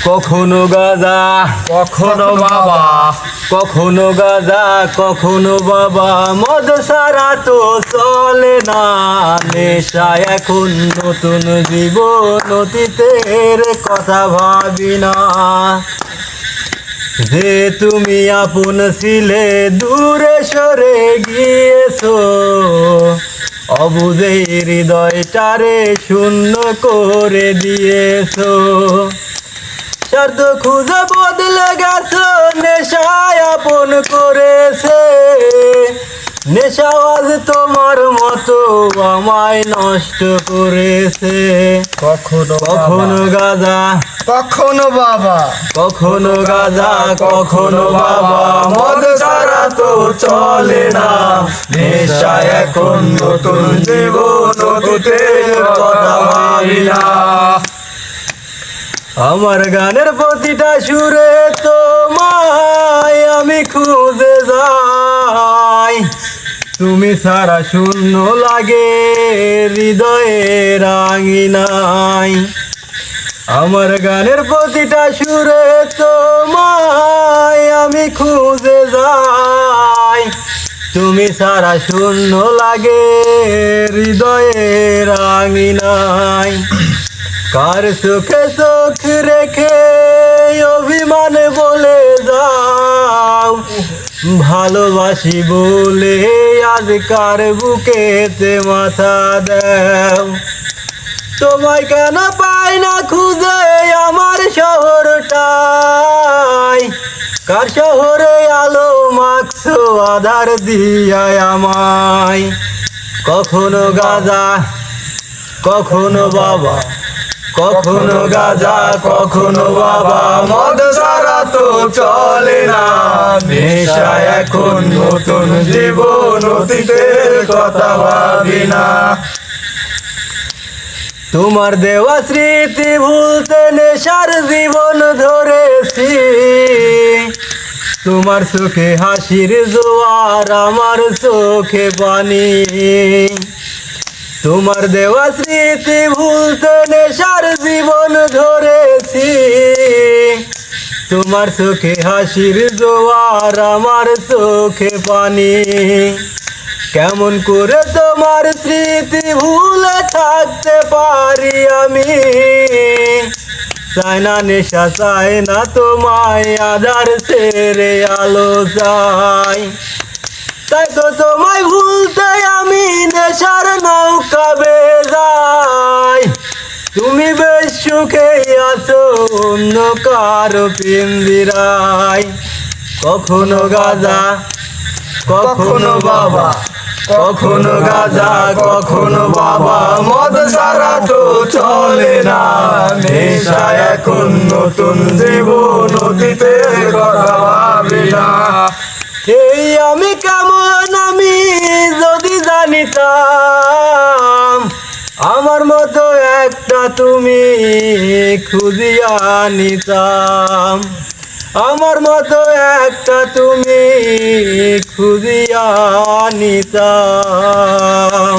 কখনো গাঁজা কখনো বাবা, কখনো গাঁজা কখনো বাবা, মদ সারা তো চলে না। নেশা এখন নতুন জীবন, অতীতের কথা ভাবি না। যে তুমি আপন ছিলে দূরে সরে গিয়েছো, অবুঝে হৃদয়টারে শূন্য করে দিয়েছো। স্বার্থ খুঁজে বদলে গেছো, নেশায় আপন করেছে। নেশা আজ তোমার মতো আমায় নষ্ট করেছে। কখনো কখনো গাঁজা কখনো বাবা, কখনো গাঁজা কখনো বাবা, মদ ছাড়া তো চলে না। নেশা এখন নতুন জীবন, অতীতের কথা ভাবি না। আমার গানের প্রতিটা সুরে তোমায় আমি খুঁজে যাই। তুমি ছাড়া শূন্য লাগে হৃদয়ের আঙিনায়। আমার গানের প্রতিটা সুরে তোমায় আমি খুঁজে যাই। তুমি ছাড়া শূন্য লাগে হৃদয়ের আঙিনায়। কার চোখে চোখ রেখে অভিমান বলে যাও, ভালোবাসি বলে আজ কার বুকেতে মাথা দাও। তোমায় কেন পাই না খুঁজে আমার শহরটাই, কার শহরে আলো মাখছো আধার দিয়ায় আমায়। কখনো গাঁজা কখনো বাবা, কখনো গাঁজা কখনো বাবা, মদ ছাড়া তো চলে না। নেশা এখন নতুন জীবন, অতীতের কথা ভাবি না। তোমার দেওয়া স্মৃতি ভুলতে নেশার জীবন ধরেছি। তোমার চোখে হাসির জোয়ার, আমার চোখে পানি। তোমার দেওয়া স্মৃতি ভুলতে নেশার জীবন ধরেছি। তোমার চোখে হাসির জোয়ার, আমার চোখে পানি। কেমন করে তোমার স্মৃতি ভুলে থাকতে পারি আমি। চাই না নেশা, চাই না তোমায় আধার ছেড়ে আলো চাই। তাই তো তোমায় ভুলতে আমি নেশার নৌকা বেজাই। তুমি বেশ সুখে আছো অন্য কারো পিঞ্জিরায়। কখনো গাঁজা কখনো বাবা, কখনো গাঁজা কখনো বাবা, মদ ছাড়া তো চলে না। নেশা এখন নতুন জীবন, অতীতের কথা ভাবি না। এই আমি কেমন আমি যদি জানিতাম, আমার মতো একটা তুমি খুঁজিয়া নিতাম। আমার মতো একটা তুমি খুঁজিয়া নিতাম।